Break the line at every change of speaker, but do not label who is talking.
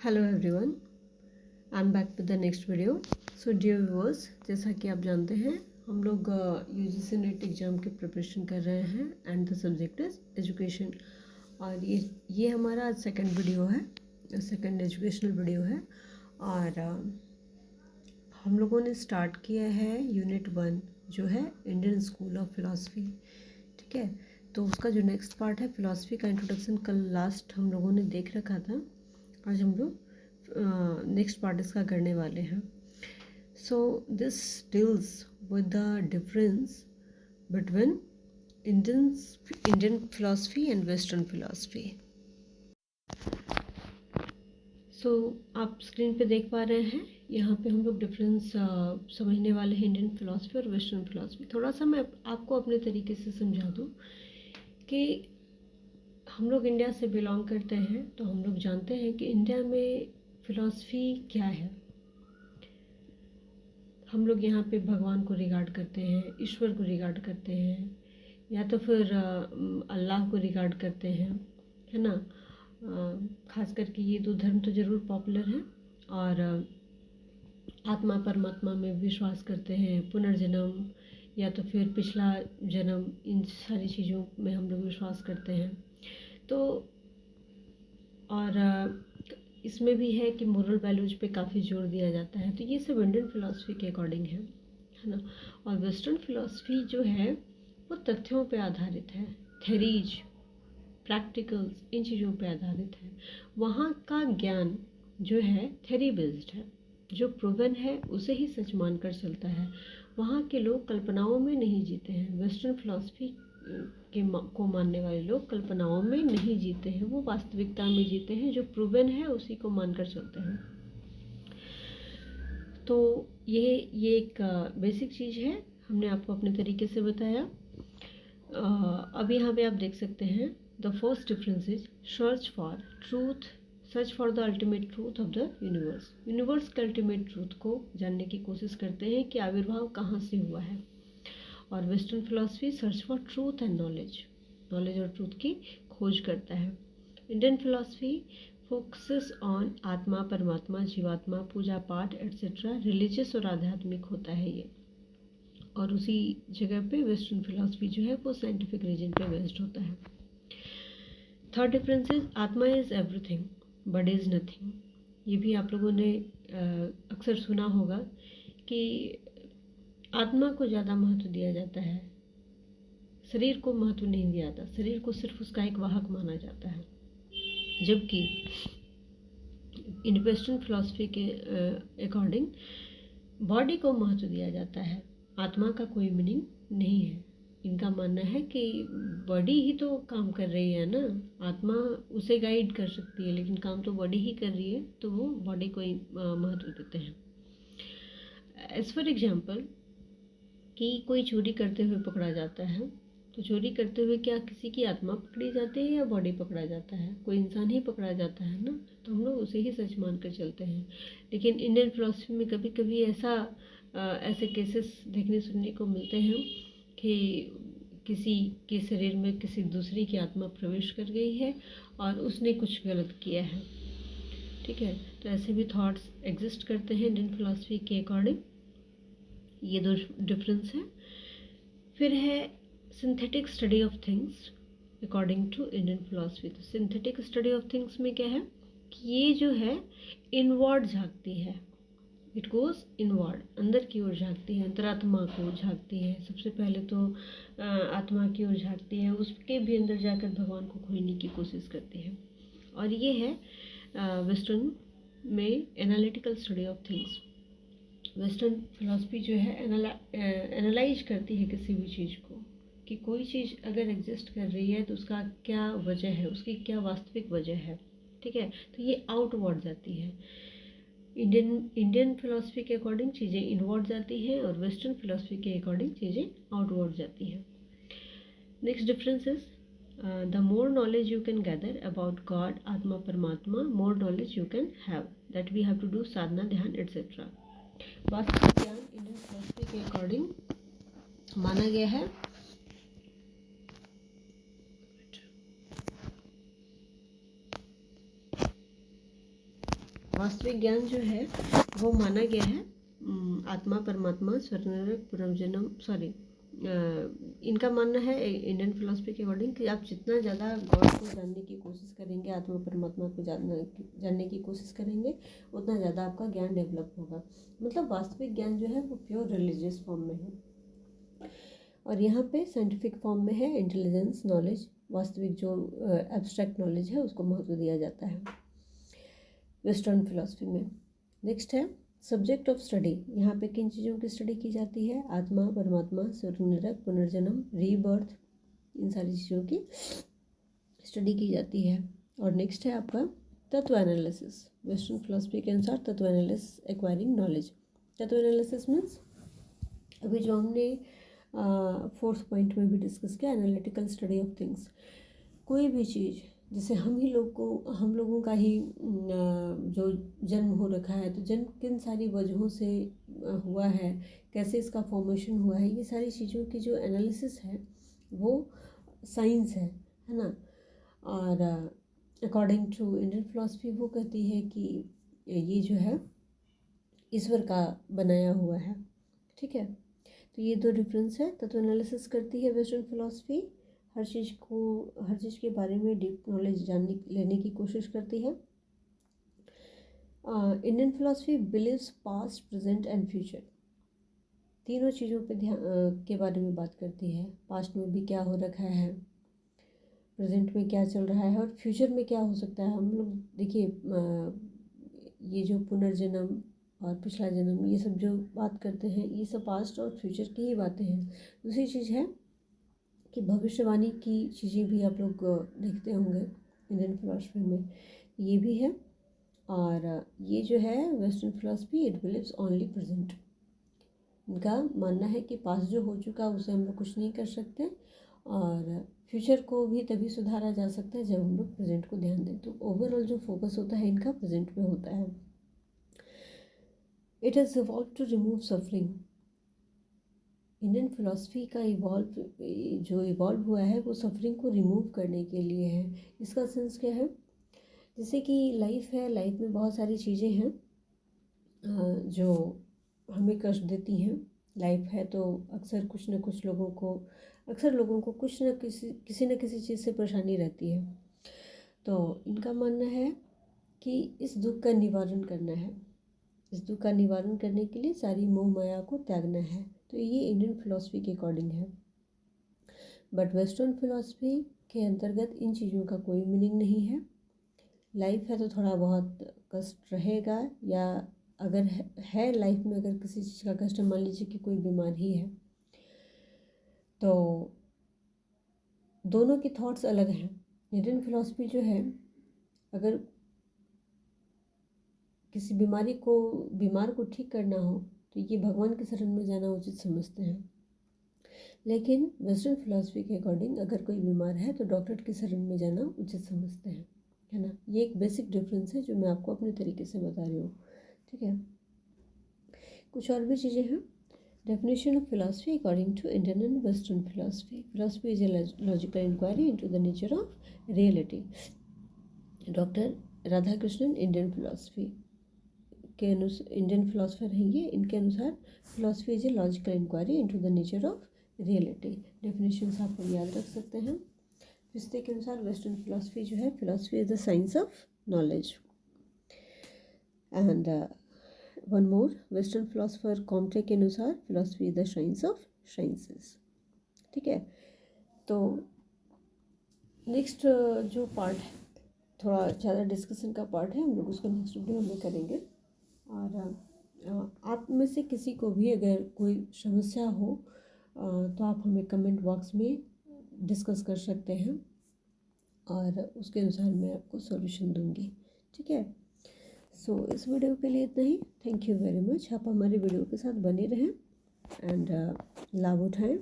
Hello everyone, I am back with the next video. So dear viewers, जैसा कि आप जानते हैं हम लोग यूजीसी नेट एग्ज़ाम की प्रिपरेशन कर रहे हैं and the subject is education. और ये हमारा आज सेकंड वीडियो है, सेकंड एजुकेशनल वीडियो है। और हम लोगों ने स्टार्ट किया है यूनिट 1 जो है इंडियन स्कूल ऑफ फिलॉसफी। ठीक है, तो उसका जो नेक्स्ट पार्ट है फिलॉसफी का इंट्रोडक्शन कल लास्ट हम लोगों ने देख रखा था। आज हम लोग नेक्स्ट पार्ट इसका करने वाले हैं। So this deals with the difference between Indian philosophy and western philosophy. So आप स्क्रीन पे देख पा रहे हैं, यहाँ पे हम लोग डिफरेंस समझने वाले हैं इंडियन फिलॉसफी और वेस्टर्न फिलॉसफी। थोड़ा सा मैं आपको अपने तरीके से समझा दूँ कि हम लोग इंडिया से बिलोंग करते हैं, तो हम लोग जानते हैं कि इंडिया में फ़िलॉसफ़ी क्या है। हम लोग यहाँ पे भगवान को रिगार्ड करते हैं, ईश्वर को रिगार्ड करते हैं, या तो फिर अल्लाह को रिगार्ड करते हैं, है ना। ख़ास करके ये दो धर्म तो ज़रूर पॉपुलर हैं। और आत्मा परमात्मा में विश्वास करते हैं, पुनर्जन्म या तो फिर पिछला जन्म, इन सारी चीज़ों में हम लोग विश्वास करते हैं। तो और इसमें भी है कि मोरल वैल्यूज पे काफ़ी जोर दिया जाता है। तो ये सब इंडियन फिलॉसफी के अकॉर्डिंग है ना। और वेस्टर्न फिलॉसफी जो है वो तथ्यों पे आधारित है, थेरीज, प्रैक्टिकल्स, इन चीज़ों पे आधारित है। वहाँ का ज्ञान जो है थेरी बेस्ड है, जो प्रूवन है उसे ही सच मानकर चलता है। वहाँ के लोग कल्पनाओं में नहीं जीते हैं। वेस्टर्न फिलॉसफी को मानने वाले लोग कल्पनाओं में नहीं जीते हैं, वो वास्तविकता में जीते हैं। जो प्रूवन है उसी को मानकर चलते हैं। तो ये एक बेसिक चीज़ है, हमने आपको अपने तरीके से बताया। अब यहाँ पे आप देख सकते हैं, the first difference is search for truth, search for the ultimate truth of the universe. Universe के अल्टीमेट ट्रूथ को जानने की कोशिश करते हैं कि आविर्भाव कहाँ से हुआ है। और western philosophy search for truth and knowledge, knowledge और ट्रूथ की खोज करता है। इंडियन फिलॉसफी फोकसेस ऑन आत्मा, परमात्मा, जीवात्मा, पूजा पाठ एट्सेट्रा, रिलीजियस और आध्यात्मिक होता है ये। और उसी जगह पे वेस्टर्न फिलॉसफी जो है वो साइंटिफिक रीजन पे बेस्ड होता है। थर्ड डिफरेंस इज आत्मा is everything body is nothing. ये भी आप लोगों ने अक्सर सुना होगा कि आत्मा को ज़्यादा महत्व दिया जाता है, शरीर को महत्व नहीं दिया जाता। शरीर को सिर्फ उसका एक वाहक माना जाता है, जबकि इन वेस्टर्न फिलॉसफी के अकॉर्डिंग बॉडी को महत्व दिया जाता है, आत्मा का कोई मीनिंग नहीं है। इनका मानना है कि बॉडी ही तो काम कर रही है ना, आत्मा उसे गाइड कर सकती है, लेकिन काम तो बॉडी ही कर रही है, तो वो बॉडी को ही महत्व देते हैं। एज फॉर एग्जाम्पल कि कोई चोरी करते हुए पकड़ा जाता है, तो चोरी करते हुए क्या किसी की आत्मा पकड़ी जाती है या बॉडी पकड़ा जाता है? कोई इंसान ही पकड़ा जाता है ना, तो हम लोग उसे ही सच मानकर चलते हैं। लेकिन इंडियन फिलॉसफी में कभी कभी ऐसे केसेस देखने सुनने को मिलते हैं कि किसी के शरीर में किसी दूसरी की आत्मा प्रवेश कर गई है और उसने कुछ गलत किया है। ठीक है, तो ऐसे भी थॉट्स एग्जिस्ट करते हैं इंडियन फिलॉसफी के अकॉर्डिंग। ये दो डिफरेंस है। फिर है synthetic study of things according to Indian philosophy. तो सिंथेटिक स्टडी ऑफ थिंग्स में क्या है कि ये जो है इनवर्ड झांकती है, इट गोज इनवर्ड, अंदर की ओर झांकती है, अंतरात्मा को झांकती है। सबसे पहले तो आत्मा की ओर झांकती है, उसके भी अंदर जाकर भगवान को खोजने की कोशिश करती है। और ये है वेस्टर्न में analytical study of things. Western philosophy जो है एनालाइज करती है किसी भी चीज़ को, कि कोई चीज़ अगर एग्जिस्ट कर रही है तो उसका क्या वजह है, उसकी क्या वास्तविक वजह है। ठीक है, तो ये आउटवर्ड जाती है। इंडियन फिलॉसफी के अकॉर्डिंग चीज़ें इनवर्ड जाती हैं और वेस्टर्न फिलॉसफी के अकॉर्डिंग चीज़ें आउटवर्ड जाती हैं। Next difference is the more knowledge you can gather about God, atma paramatma, more knowledge you can have, that we have to do sadhana, dhyan etcetera. वास्तविक ज्ञान इंडियन फिलॉसफी के अकॉर्डिंग माना गया है वास्तविक ज्ञान जो है वो माना गया है आत्मा, परमात्मा, स्वर्ग नरक, पुनर्जन्म, इनका मानना है इंडियन फिलॉसफी के अकॉर्डिंग कि आप जितना ज़्यादा गॉड को जानने की कोशिश करेंगे, आत्मा परमात्मा को जानने की कोशिश करेंगे, उतना ज़्यादा आपका ज्ञान डेवलप होगा। मतलब वास्तविक ज्ञान जो है वो प्योर रिलीजियस फॉर्म में है, और यहाँ पे साइंटिफिक फॉर्म में है इंटेलिजेंस, नॉलेज। वास्तविक जो एब्स्ट्रैक्ट नॉलेज है उसको महत्व दिया जाता है वेस्टर्न फिलॉसफी में। नेक्स्ट है सब्जेक्ट ऑफ स्टडी। यहाँ पे किन चीज़ों की स्टडी की जाती है? आत्मा, परमात्मा, स्वर्ग नरक, पुनर्जन्म, रीबर्थ, इन सारी चीज़ों की स्टडी की जाती है। और नेक्स्ट है आपका तत्व एनालिसिस। वेस्टर्न फिलॉसफी के अनुसार तत्व एनालिसिस, एक्वायरिंग नॉलेज। तत्व एनालिसिस मीन्स अभी जो हमने 4th पॉइंट में भी डिस्कस किया, एनालिटिकल स्टडी ऑफ थिंग्स। कोई भी चीज़, जैसे हम लोगों का ही जो जन्म हो रखा है, तो जन्म किन सारी वजहों से हुआ है, कैसे इसका फॉर्मेशन हुआ है, ये सारी चीज़ों की जो एनालिसिस है वो साइंस है ना। और अकॉर्डिंग टू इंडियन फिलॉसफी वो कहती है कि ये जो है ईश्वर का बनाया हुआ है। ठीक है, तो ये दो डिफरेंस है। तत्व एनालिसिस करती है वेस्टर्न फिलॉसफी, हर चीज़ के बारे में डीप नॉलेज लेने की कोशिश करती है। Indian philosophy believes past, present and future. तीनों चीज़ों पे के बारे में बात करती है। पास्ट में भी क्या हो रखा है, प्रेजेंट में क्या चल रहा है, और फ्यूचर में क्या हो सकता है। हम लोग देखिए ये जो पुनर्जन्म और पिछला जन्म, ये सब जो बात करते हैं, ये सब पास्ट और फ्यूचर की ही बातें हैं। दूसरी चीज़ है कि भविष्यवाणी की चीज़ें भी आप लोग देखते होंगे इंडियन फिलॉसफी में, ये भी है। और ये जो है western philosophy, it beliefs only present. इनका मानना है कि पास्ट जो हो चुका उसे हम लोग कुछ नहीं कर सकते, और फ्यूचर को भी तभी सुधारा जा सकता है जब हम लोग प्रेजेंट को ध्यान दें। तो ओवरऑल जो फोकस होता है इनका प्रेजेंट पे होता है। It has evolve to remove suffering. Indian philosophy का इवॉल्व हुआ है वो सफरिंग को रिमूव करने के लिए है। इसका सेंस क्या है? जैसे कि लाइफ है, लाइफ में बहुत सारी चीज़ें हैं जो हमें कष्ट देती हैं। लाइफ है तो अक्सर अक्सर लोगों को कुछ न किसी न किसी चीज़ से परेशानी रहती है। तो इनका मानना है कि इस दुख का निवारण करना है। इस दुख का निवारण करने के लिए सारी मोह माया को त्यागना है। तो ये इंडियन फिलॉसफी के अकॉर्डिंग है। बट वेस्टर्न फिलॉसफी के अंतर्गत इन चीज़ों का कोई मीनिंग नहीं है। लाइफ है तो थोड़ा बहुत कष्ट रहेगा, या अगर है लाइफ में अगर किसी चीज़ का कष्ट, मान लीजिए कि कोई बीमारी है, तो दोनों के थॉट्स अलग हैं। इंडियन फिलॉसफी जो है, अगर किसी बीमार को ठीक करना हो तो ये भगवान के शरण में जाना उचित समझते हैं। लेकिन वेस्टर्न फिलॉसफी के अकॉर्डिंग अगर कोई बीमार है तो डॉक्टर के शरण में जाना उचित समझते हैं, है ना। ये एक बेसिक डिफरेंस है जो मैं आपको अपने तरीके से बता रही हूँ। ठीक है, कुछ और भी चीज़ें हैं। Definition of philosophy according to Indian and western philosophy. Philosophy is a logical inquiry into the nature of reality. Doctor Radhakrishnan Indian philosophy के इंडियन फिलोसफर हैं ये। इनके अनुसार philosophy is a logical inquiry into the nature of reality. Definitions आप याद रख सकते हैं। फिस्ते के अनुसार वेस्टर्न फिलॉसफी जो है, philosophy is the science of knowledge. And one more, western philosopher Comte के अनुसार philosophy is the science of sciences. ठीक है, तो नेक्स्ट जो पार्ट है, थोड़ा ज़्यादा डिस्कशन का पार्ट है, हम लोग उसको नेक्स्ट वीडियो में करेंगे। और आप में से किसी को भी अगर कोई समस्या हो तो आप हमें कमेंट बॉक्स में डिस्कस कर सकते हैं, और उसके अनुसार मैं आपको सॉल्यूशन दूंगी। ठीक है, सो इस वीडियो के लिए इतना ही। Thank you very much. आप हमारे वीडियो के साथ बने रहें एंड लाभ उठाएं।